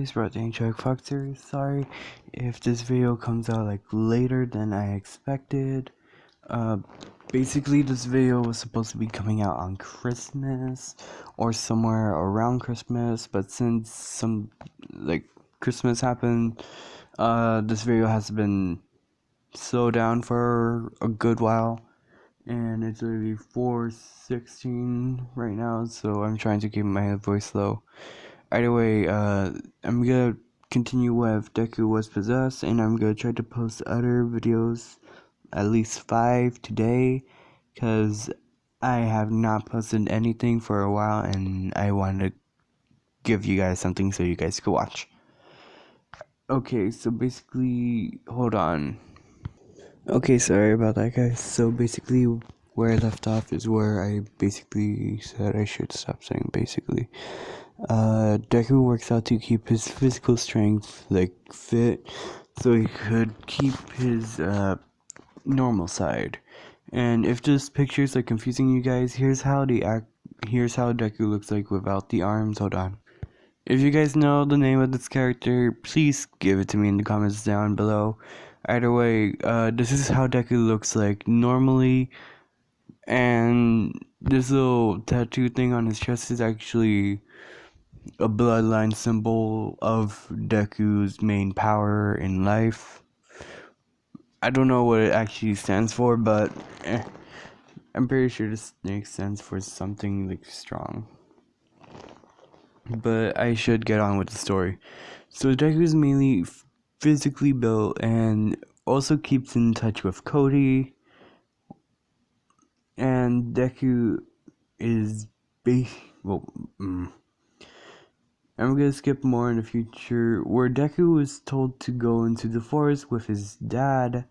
guys, brought the Chuck Foxer. Sorry if this video comes out like later than I expected. Uh, Basically this video was supposed to be coming out on Christmas or somewhere around Christmas, but since some Christmas happened, this video has been slowed down for a good while. And it's already 4:16 right now, so I'm trying to keep my voice low. Either way, I'm gonna continue with Deku Was Possessed, and I'm gonna try to post other videos, at least 5 today, because I have not posted anything for a while, and I want to give you guys something so you guys could watch. Okay, so basically, hold on. Okay, sorry about that, guys. So basically, where I left off is where I basically said I should stop saying basically. Deku works out to keep his physical strength, fit, so he could keep his, normal side. And if this picture is, confusing you guys, here's how Deku looks like without the arms. Hold on. If you guys know the name of this character, please give it to me in the comments down below. Either way, this is how Deku looks like normally, and this little tattoo thing on his chest is actually a bloodline symbol of Deku's main power in life. I don't know what it actually stands for, but I'm pretty sure this snake stands for something strong. But I should get on with the story. So Deku is mainly physically built and also keeps in touch with Cody. And Deku is I'm gonna skip more in the future, where Deku was told to go into the forest with his dad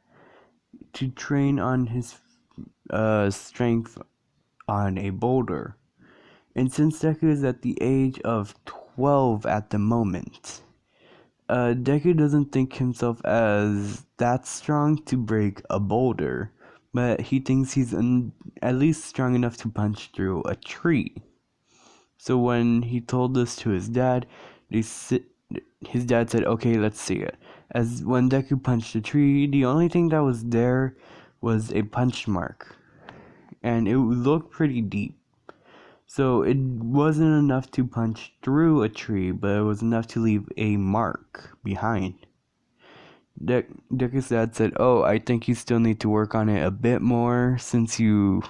to train on his strength on a boulder. And since Deku is at the age of 12 at the moment, Deku doesn't think himself as that strong to break a boulder, but he thinks he's at least strong enough to punch through a tree. So when he told this to his dad, his dad said, "Okay, let's see it." As when Deku punched the tree, the only thing that was there was a punch mark, and it looked pretty deep. So it wasn't enough to punch through a tree, but it was enough to leave a mark behind. Deku's dad said, "Oh, I think you still need to work on it a bit more, since you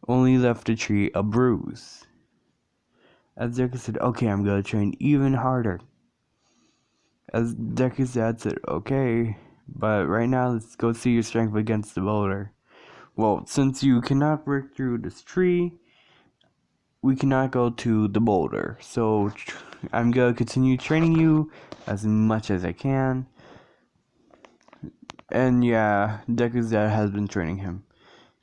only left the tree a bruise." As Deku said, "Okay, I'm gonna train even harder." As Deku's dad said, "Okay, but right now let's go see your strength against the boulder." "Well, since you cannot break through this tree, we cannot go to the boulder, so I'm gonna continue training you as much as I can." And yeah, Deku's dad has been training him.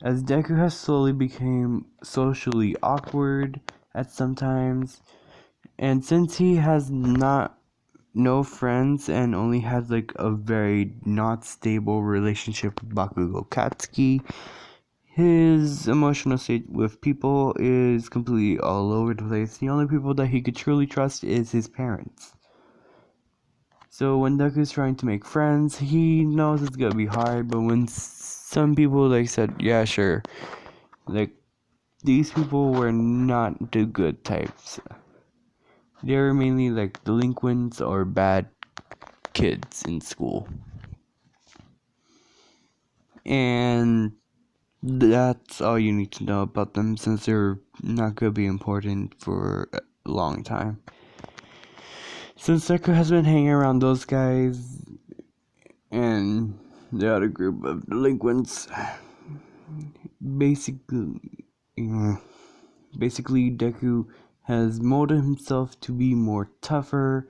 As Deku has slowly become socially awkward at some times, and since he has no friends and only has a very not stable relationship with Bakugo Katsuki, his emotional state with people is completely all over the place. The only people that he could truly trust is his parents. So when Deku's trying to make friends, he knows it's gonna be hard, but when some people said, "Yeah, sure," these people were not the good types. They were mainly delinquents or bad kids in school. And that's all you need to know about them, since they're not gonna be important for a long time. Since Deku has been hanging around those guys and the other group of delinquents, basically Deku has molded himself to be more tougher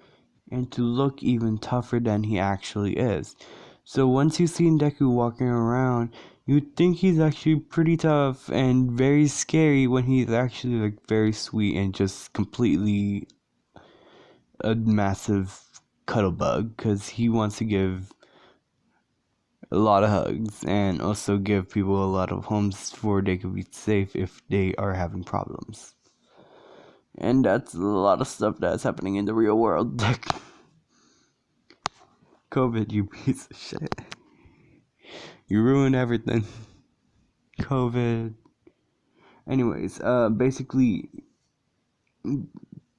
and to look even tougher than he actually is. So once you've seen Deku walking around, you'd think he's actually pretty tough and very scary, when he's actually very sweet and just completely a massive cuddle bug, because he wants to give a lot of hugs and also give people a lot of homes for they could be safe if they are having problems. And that's a lot of stuff that's happening in the real world. COVID, you piece of shit. You ruined everything. COVID. Anyways, basically,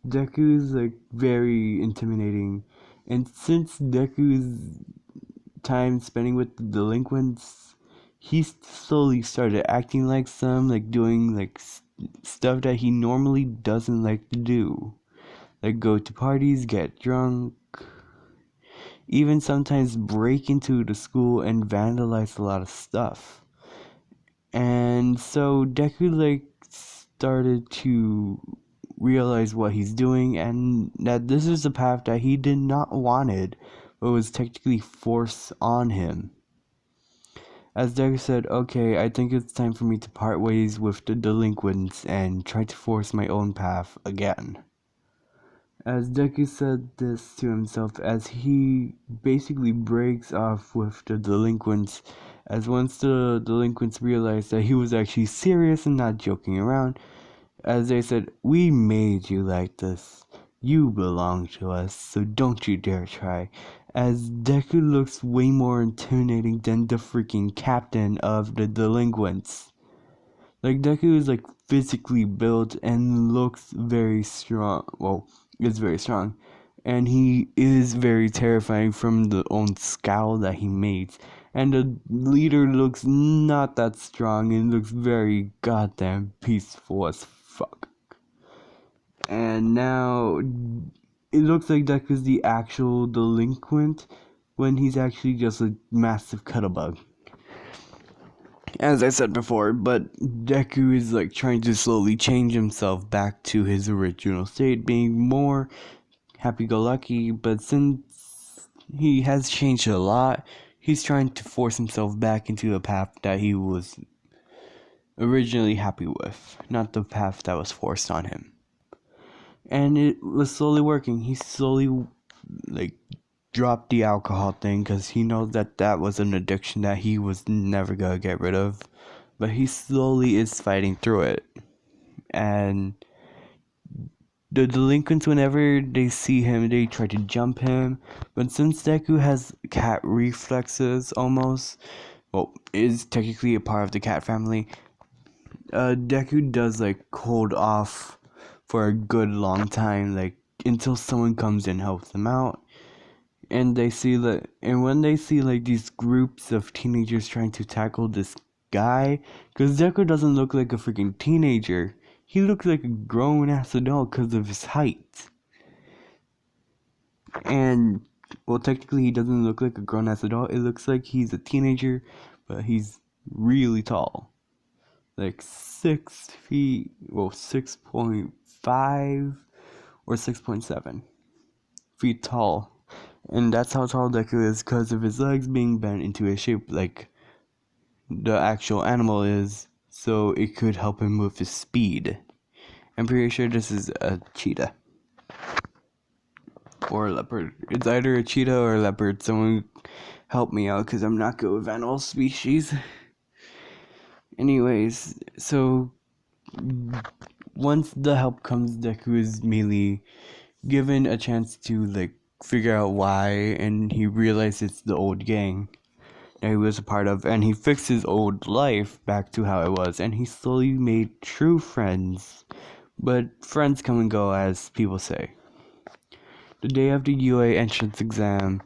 Deku is like very intimidating, and since Deku's time spending with the delinquents, he slowly started acting like some, like doing like stuff that he normally doesn't like to do, like go to parties, get drunk, even sometimes break into the school and vandalize a lot of stuff. And so Deku like started to realize what he's doing and that this is a path that he did not wanted, but was technically forced on him. As Deku said, okay, I think it's time for me to part ways with the delinquents and try to force my own path again. As Deku said this to himself as he basically breaks off with the delinquents, as once the delinquents realized that he was actually serious and not joking around, as they said, we made you like this. You belong to us, so don't you dare try. As Deku looks way more intimidating than the freaking captain of the delinquents. Like, Deku is like physically built and looks very strong. Well, is very strong. And he is very terrifying from the own scowl that he makes. And the leader looks not that strong and looks very goddamn peaceful as fuck. And now it looks like Deku's the actual delinquent when he's actually just a massive cuttlebug. As I said before, but Deku is like trying to slowly change himself back to his original state, being more happy-go-lucky, but since he has changed a lot, he's trying to force himself back into a path that he was originally happy with, not the path that was forced on him. And it was slowly working. He slowly like dropped the alcohol thing because he knows that that was an addiction that he was never gonna get rid of, but he slowly is fighting through it. And the delinquents, whenever they see him, they try to jump him, but since Deku has cat reflexes almost, well, is technically a part of the cat family, Deku does like hold off for a good long time, like until someone comes and helps them out. And they see that, and when they see like these groups of teenagers trying to tackle this guy, because Deku doesn't look like a freaking teenager, he looks like a grown ass adult because of his height. And well, technically he doesn't look like a grown ass adult. It looks like he's a teenager, but he's really tall, like 6 feet, well 6.5 or 6.7 feet tall. And that's how tall Deku is because of his legs being bent into a shape like the actual animal is, so it could help him with his speed. I'm pretty sure this is a cheetah. Or a leopard. It's either a cheetah or a leopard. Someone help me out because I'm not good with animal species. Anyways, so once the help comes, Deku is mainly given a chance to like figure out why, and he realizes it's the old gang that he was a part of, and he fixed his old life back to how it was, and he slowly made true friends. But friends come and go, as people say. The day of the UA entrance exam,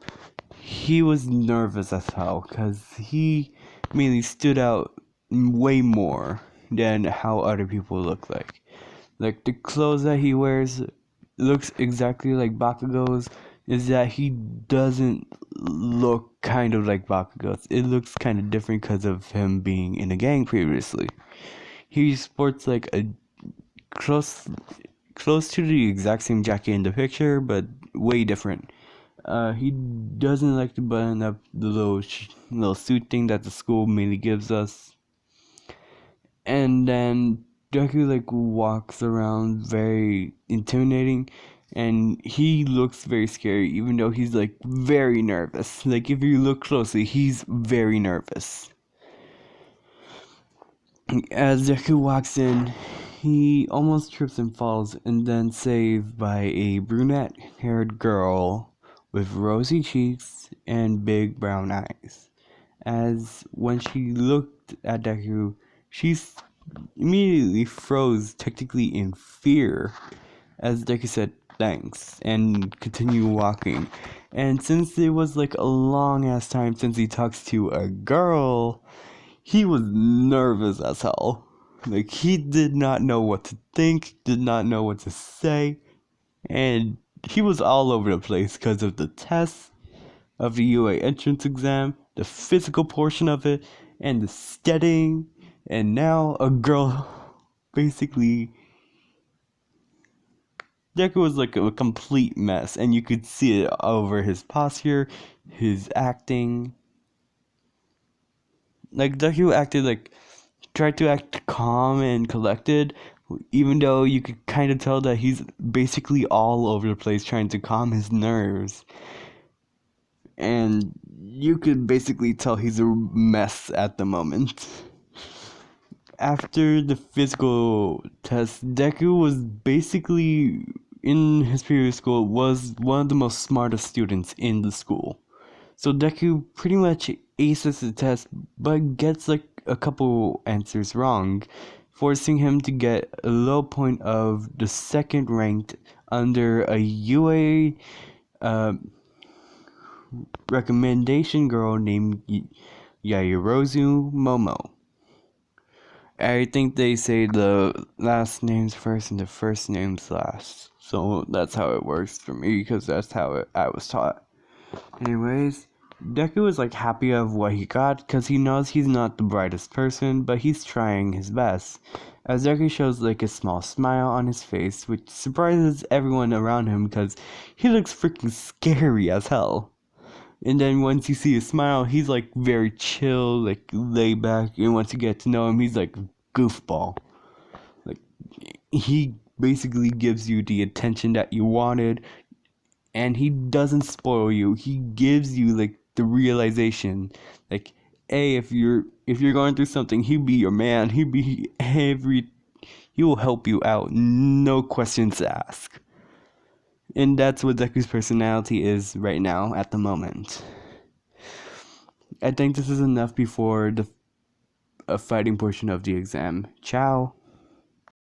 he was nervous as hell because he mainly stood out way more than how other people look like. Like, the clothes that he wears looks exactly like Bakugo's, is that he doesn't look kind of like Bakugo's. It looks kind of different because of him being in a gang previously. He sports like a close to the exact same jacket in the picture, but way different. He doesn't like to button up the little suit thing that the school mainly gives us. And then Deku like walks around very intimidating, and he looks very scary even though he's like very nervous. Like, if you look closely, he's very nervous. As Deku walks in, he almost trips and falls, and then saved by a brunette haired girl with rosy cheeks and big brown eyes. As when she looked at Deku, she immediately froze, technically in fear, as Deku said thanks and continued walking. And since it was like a long ass time since he talks to a girl, he was nervous as hell. Like, he did not know what to think, did not know what to say, and he was all over the place because of the tests of the UA entrance exam, the physical portion of it, and the studying, and now a girl. Basically, Deku was like a complete mess, and you could see it over his posture, his acting. Like, Deku acted like, tried to act calm and collected, even though you could kind of tell that he's basically all over the place trying to calm his nerves. And you could basically tell he's a mess at the moment. After the physical test, Deku was basically, in his previous school, was one of the most smartest students in the school. So Deku pretty much aces the test, but gets like a couple answers wrong, forcing him to get a low point of the second ranked under a UA recommendation girl named Yaoyorozu Momo. I think they say the last names first and the first names last. So that's how it works for me, because that's how I was taught. Anyways, Deku is like happy of what he got because he knows he's not the brightest person, but he's trying his best. As Deku shows like a small smile on his face, which surprises everyone around him because he looks freaking scary as hell. And then once you see his smile, he's like very chill, like laid back, and once you get to know him, he's like goofball. Like, he basically gives you the attention that you wanted, and he doesn't spoil you. He gives you like the realization, like, hey, if you're going through something, he'd be your man. He will help you out, no questions asked. And that's what Deku's personality is right now at the moment. I think this is enough before the fighting portion of the exam. Ciao.